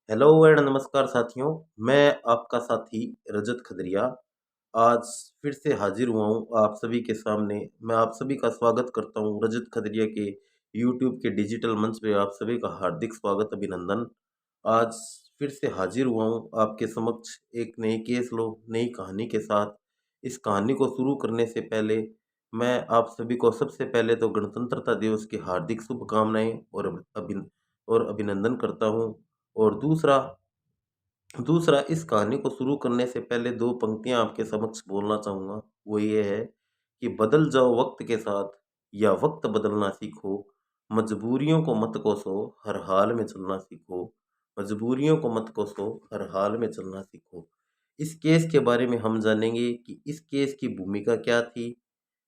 Hello and नमस्कार साथियों। मैं आपका साथी रजत खदरिया आज फिर से हाजिर हुआ हूँ आप सभी के सामने। मैं आप सभी का स्वागत करता हूँ रजत खदरिया के यूट्यूब के डिजिटल मंच पे। आप सभी का हार्दिक स्वागत, अभिनंदन। आज फिर से हाजिर हुआ हूँ आपके समक्ष एक नई केस लो नई कहानी के साथ। इस कहानी को शुरू करने से पहले मैं आप सभी को सबसे पहले तो गणतंत्रता दिवस की हार्दिक शुभकामनाएं और अभिनंदन करता हूँ। और दूसरा दूसरा इस कहानी को शुरू करने से पहले दो पंक्तियां आपके समक्ष बोलना चाहूँगा। वो ये है कि बदल जाओ वक्त के साथ या वक्त बदलना सीखो, मजबूरियों को मत कोसो, हर हाल में चलना सीखो। मजबूरियों को मत कोसो, हर हाल में चलना सीखो। इस केस के बारे में हम जानेंगे कि इस केस की भूमिका क्या थी,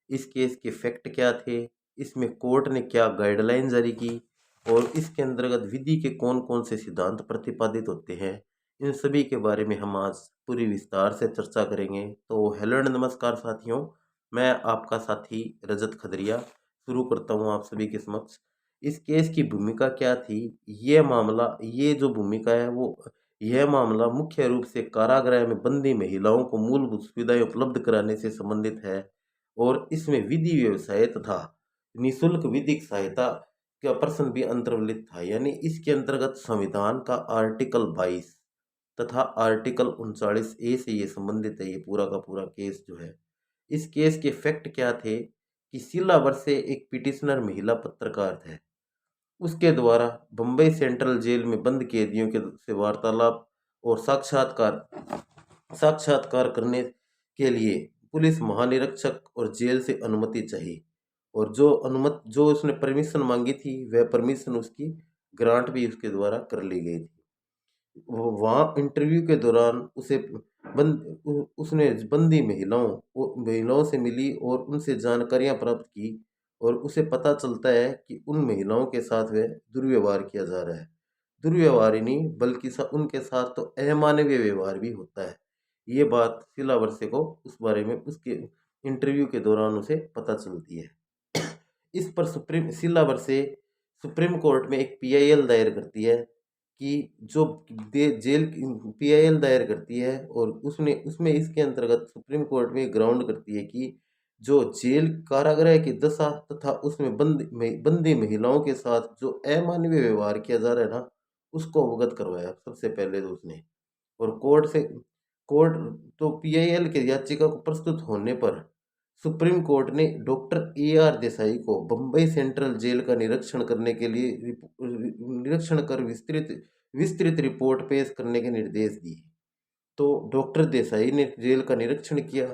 इस केस के फैक्ट क्या थे, इसमें कोर्ट ने क्या गाइडलाइन जारी की और इसके अंतर्गत विधि के कौन कौन से सिद्धांत प्रतिपादित होते हैं। इन सभी के बारे में हम आज पूरी विस्तार से चर्चा करेंगे। तो हेलो एंड नमस्कार साथियों, मैं आपका साथी रजत खदरिया शुरू करता हूँ आप सभी के समक्ष। इस केस की भूमिका क्या थी, ये जो भूमिका है वो यह मामला मुख्य रूप से कारागृह में बंदी महिलाओं को मूलभूत सुविधाएं उपलब्ध कराने से संबंधित है और इसमें विधि व्यवसाय तथा निशुल्क विधिक सहायता का प्रश्न भी अंतर्वलित था। यानी इसके अंतर्गत संविधान का आर्टिकल 22 तथा आर्टिकल 39A से ये संबंधित है। ये पूरा का पूरा केस जो है, इस केस के फैक्ट क्या थे कि शीला बरसे एक पिटिशनर महिला पत्रकार थे। उसके द्वारा बम्बई सेंट्रल जेल में बंद कैदियों के से वार्तालाप और साक्षात्कार साक्षात्कार करने के लिए पुलिस महानिरीक्षक और जेल से अनुमति चाहिए। और जो उसने परमिशन मांगी थी वह परमिशन उसकी ग्रांट भी उसके द्वारा कर ली गई थी। वो वहाँ इंटरव्यू के दौरान उसने बंदी महिलाओं से मिली और उनसे जानकारियां प्राप्त की और उसे पता चलता है कि उन महिलाओं के साथ वह दुर्व्यवहार किया जा रहा है। दुर्व्यवहार ही नहीं बल्कि उनके साथ तो अमानवीय व्यवहार भी होता है। ये बात शीला वर्षे को उस बारे में उसके इंटरव्यू के दौरान उसे पता चलती है। इस पर शीला वर्षे सुप्रीम कोर्ट में एक पीआईएल दायर करती है कि जो जेल पीआईएल दायर करती है और उसने उसमें इसके अंतर्गत सुप्रीम कोर्ट में ग्राउंड करती है कि जो जेल कारागृह की दशा तथा उसमें बंदी महिलाओं के साथ जो अमानवीय व्यवहार किया जा रहा है ना, उसको अवगत करवाया सबसे पहले तो उसने। और कोर्ट तो पीआईएल के याचिका को प्रस्तुत होने पर सुप्रीम कोर्ट ने डॉक्टर AR देसाई को बम्बई सेंट्रल जेल का निरीक्षण करने के लिए निरीक्षण कर विस्तृत रिपोर्ट पेश करने के निर्देश दिए। तो डॉक्टर देसाई ने जेल का निरीक्षण किया,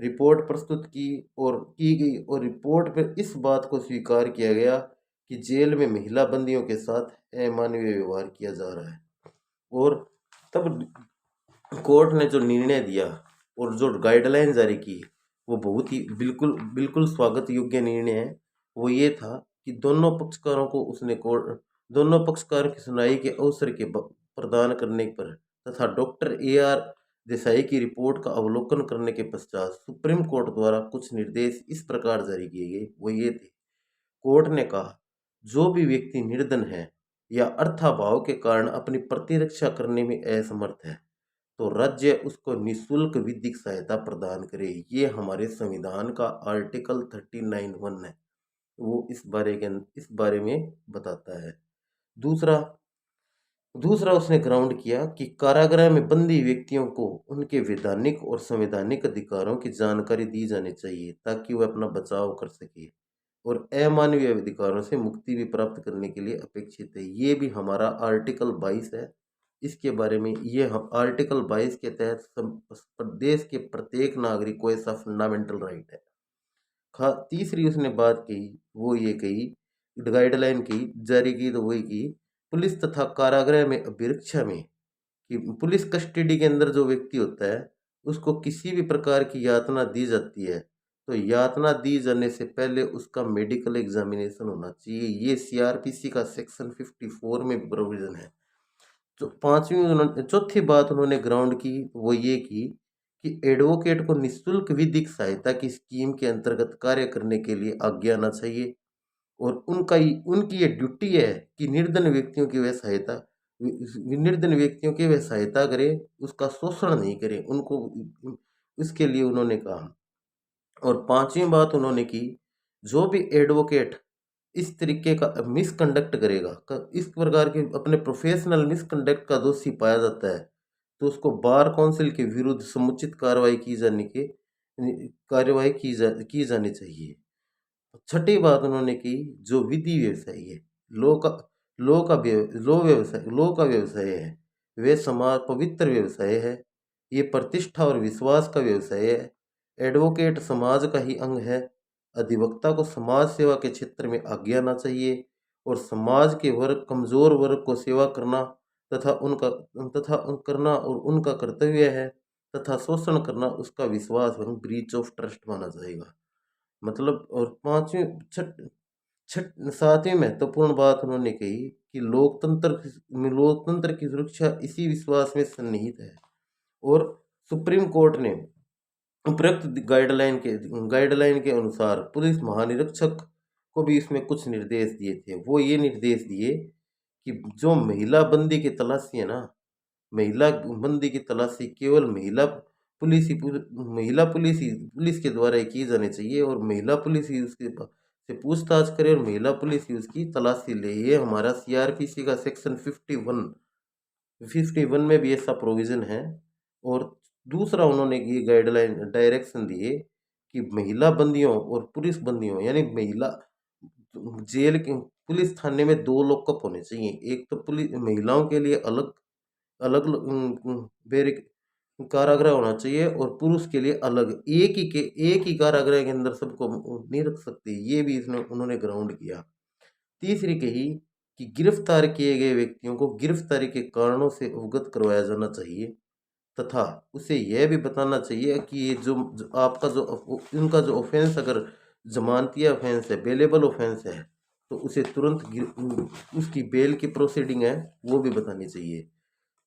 रिपोर्ट प्रस्तुत की गई और रिपोर्ट में इस बात को स्वीकार किया गया कि जेल में महिला बंदियों के साथ अमानवीय व्यवहार किया जा रहा है। और तब कोर्ट ने जो निर्णय दिया और जो गाइडलाइन जारी की वो बहुत ही बिल्कुल बिल्कुल स्वागत योग्य निर्णय है। वो ये था कि दोनों पक्षकार की सुनवाई के अवसर के प्रदान करने पर तथा डॉक्टर AR देसाई की रिपोर्ट का अवलोकन करने के पश्चात सुप्रीम कोर्ट द्वारा कुछ निर्देश इस प्रकार जारी किए गए। वो ये थे, कोर्ट ने कहा जो भी व्यक्ति निर्धन है या अर्थाभाव के कारण अपनी प्रतिरक्षा करने में असमर्थ है तो राज्य उसको निशुल्क विधिक सहायता प्रदान करे। ये हमारे संविधान का आर्टिकल 39(1) है। वो इस बारे में बताता है। दूसरा दूसरा उसने ग्राउंड किया कि कारागृह में बंदी व्यक्तियों को उनके वैधानिक और संवैधानिक अधिकारों की जानकारी दी जानी चाहिए ताकि वह अपना बचाव कर सके और अमानवीय अधिकारों से मुक्ति भी प्राप्त करने के लिए अपेक्षित है। ये भी हमारा आर्टिकल 22 है। इसके बारे में ये हम आर्टिकल 22 के तहत देश के प्रत्येक नागरिक को ऐसा फंडामेंटल राइट है। तीसरी उसने बात कही, वो ये कही गाइडलाइन की जारी की, तो वही की पुलिस तथा कारागृह में अभिरक्षा में कि पुलिस कस्टडी के अंदर जो व्यक्ति होता है उसको किसी भी प्रकार की यातना दी जाती है तो यातना दी जाने से पहले उसका मेडिकल एग्जामिनेशन होना चाहिए। ये सीआरपीसी का सेक्शन 54 में प्रोविजन है। तो चौथी बात उन्होंने ग्राउंड की वो ये की कि एडवोकेट को निशुल्क विधिक सहायता की स्कीम के अंतर्गत कार्य करने के लिए आज्ञा आना चाहिए और उनकी ये ड्यूटी है कि निर्धन व्यक्तियों की वह सहायता निर्धन व्यक्तियों की वह सहायता करे, उसका शोषण नहीं करे, उनको इसके लिए उन्होंने कहा। और पांचवी बात उन्होंने की, जो भी एडवोकेट इस तरीके का मिसकंडक्ट करेगा, इस प्रकार के अपने प्रोफेशनल मिसकंडक्ट का दोषी पाया जाता है, तो उसको बार काउंसिल के विरुद्ध समुचित कार्रवाई की जानी चाहिए। छठी बात उन्होंने की, जो विधि व्यवसाय है, लो का लो का व्यवसाय है, वे समाज पवित्र व्यवसाय है, ये प्रतिष्ठा और विश्वास का व्यवसाय है। एडवोकेट समाज का ही अंग है। अधिवक्ता को समाज सेवा के क्षेत्र में आगे आना चाहिए और समाज के कमजोर वर्ग को सेवा करना तथा करना और उनका कर्तव्य है, तथा शोषण करना उसका विश्वास एवं ब्रीच ऑफ ट्रस्ट माना जाएगा। मतलब, और पांचवी छठ छठ सातवीं महत्वपूर्ण बात उन्होंने कही कि लोकतंत्र की सुरक्षा इसी विश्वास में सन्निहित है। और सुप्रीम कोर्ट ने उपरोक्त गाइडलाइन के अनुसार पुलिस महानिरीक्षक को भी इसमें कुछ निर्देश दिए थे। वो ये निर्देश दिए कि जो महिला बंदी की तलाशी केवल पुलिस के द्वारा ही की जानी चाहिए, और महिला पुलिस ही उसके से पूछताछ करे और महिला पुलिस ही उसकी तलाशी ले। ये हमारा सीआरपीसी का सेक्शन 51 में भी ऐसा प्रोविजन है। और दूसरा उन्होंने ये गाइडलाइन डायरेक्शन दिए कि महिला बंदियों और पुरुष बंदियों, यानी महिला जेल के पुलिस थाने में दो लॉकअप होने चाहिए। एक तो पुलिस महिलाओं के लिए अलग अलग बैरिक कारागृह होना चाहिए, और पुरुष के लिए अलग। एक ही कारागृह के अंदर सबको नहीं रख सकते। ये भी इसने उन्होंने ग्राउंड किया। तीसरी कही कि गिरफ्तार किए गए व्यक्तियों को गिरफ्तारी के कारणों से अवगत करवाया जाना चाहिए, तथा उसे यह भी बताना चाहिए कि ये इनका जो ऑफेंस अगर जमानतिया ऑफेंस है, बेलेबल ऑफेंस है, तो उसे तुरंत उसकी बेल की प्रोसीडिंग है वो भी बतानी चाहिए।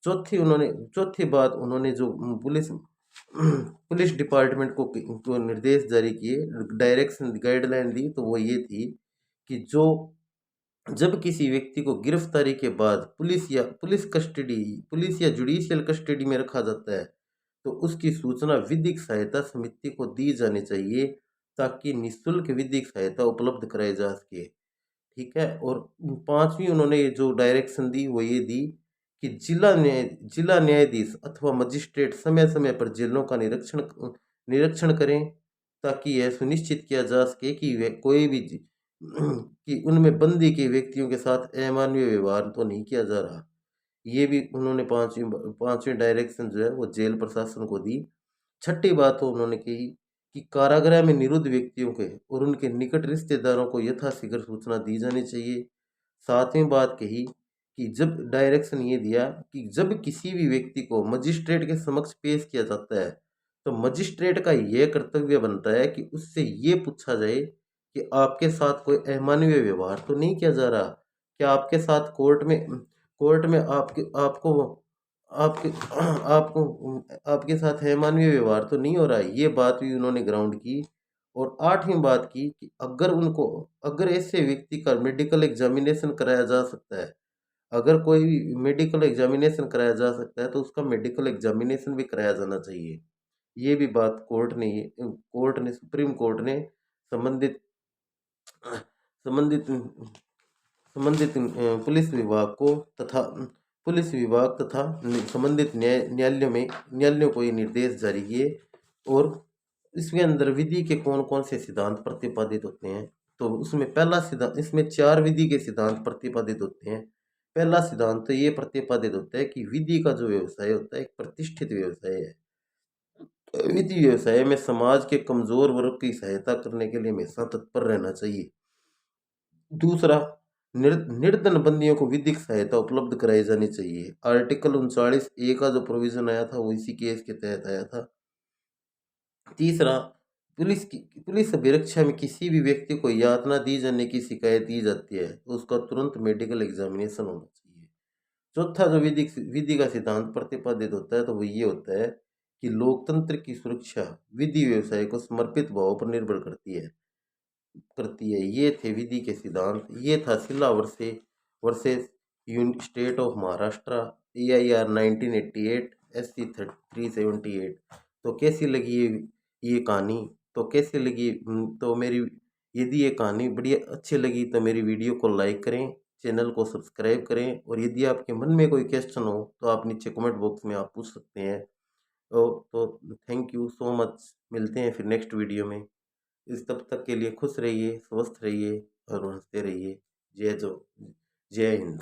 चौथी बात उन्होंने जो पुलिस डिपार्टमेंट को निर्देश जारी किए, डायरेक्शन गाइडलाइन दी, तो वो ये थी कि जब किसी व्यक्ति को गिरफ्तारी के बाद पुलिस या जुडिशियल कस्टडी में रखा जाता है, तो उसकी सूचना विधिक सहायता समिति को दी जानी चाहिए, ताकि निःशुल्क विधिक सहायता उपलब्ध कराई जा सके। ठीक है। और पांचवी उन्होंने जो डायरेक्शन दी वो ये दी कि जिला न्यायाधीश अथवा मजिस्ट्रेट समय समय पर जेलों का निरीक्षण करें, ताकि यह सुनिश्चित किया जा सके कि वे कोई भी कि उनमें बंदी के व्यक्तियों के साथ अमानवीय व्यवहार तो नहीं किया जा रहा। ये भी उन्होंने पांचवी डायरेक्शन जो है वो जेल प्रशासन को दी। छठी बात तो उन्होंने कही कि कारागृह में निरुद्ध व्यक्तियों के और उनके निकट रिश्तेदारों को यथाशीघ्र सूचना दी जानी चाहिए। सातवीं बात कही कि जब डायरेक्शन ये दिया कि जब किसी भी व्यक्ति को मजिस्ट्रेट के समक्ष पेश किया जाता है, तो मजिस्ट्रेट का यह कर्तव्य बनता है कि उससे ये पूछा जाए कि आपके साथ कोई अमानवीय व्यवहार तो नहीं किया जा रहा। क्या आपके साथ कोर्ट में आपके आपको आपके साथ अमानवीय व्यवहार तो नहीं हो रहा है। ये बात भी उन्होंने ग्राउंड की। और आठवीं बात की कि अगर ऐसे व्यक्ति का मेडिकल एग्जामिनेशन कराया जा सकता है, अगर कोई भी मेडिकल एग्जामिनेशन कराया जा सकता है, तो उसका मेडिकल एग्जामिनेशन भी कराया जाना चाहिए। ये भी बात सुप्रीम कोर्ट ने संबंधित संबंधित संबंधित पुलिस विभाग तथा संबंधित न्यायालयों को ये निर्देश जारी किए। और इसके अंदर विधि के कौन कौन से सिद्धांत प्रतिपादित होते हैं, तो उसमें पहला सिद्धांत, इसमें 4 विधि के सिद्धांत प्रतिपादित होते हैं। पहला सिद्धांत तो ये प्रतिपादित होता है कि विधि का जो व्यवसाय होता है एक प्रतिष्ठित व्यवसाय है। विधि व्यवसाय में समाज के कमजोर वर्ग की सहायता करने के लिए हमेशा तत्पर रहना चाहिए। दूसरा, निर्धन बंदियों को विधिक सहायता उपलब्ध कराई जानी चाहिए। आर्टिकल 39A का जो प्रोविजन आया था वो इसी केस के तहत आया था। तीसरा, पुलिस अभिरक्षा में किसी भी व्यक्ति को यातना दी जाने की शिकायत दी जाती है, तो उसका तुरंत मेडिकल एग्जामिनेशन होना चाहिए। चौथा जो विधि का सिद्धांत प्रतिपादित होता है, तो वो ये होता है कि लोकतंत्र की सुरक्षा विधि व्यवसाय को समर्पित भाव पर निर्भर करती है। ये थे विधि के सिद्धांत। ये था Silla versus state of Maharashtra, EIR 1988, SC 378। तो कैसी लगी ये कहानी? तो कैसी लगी? तो मेरी यदि ये कहानी बड़ी अच्छी लगी तो मेरी वीडियो को लाइक करें, चैनल को सब्सक्राइब करें, और यदि आपके मन में कोई क्वेश्चन हो तो आप नीचे कमेंट बॉक्स में आप पूछ सकते हैं। तो थैंक यू सो मच। मिलते हैं फिर नेक्स्ट वीडियो में। इस तब तक के लिए खुश रहिए, स्वस्थ रहिए और हंसते रहिए। जय हिंद।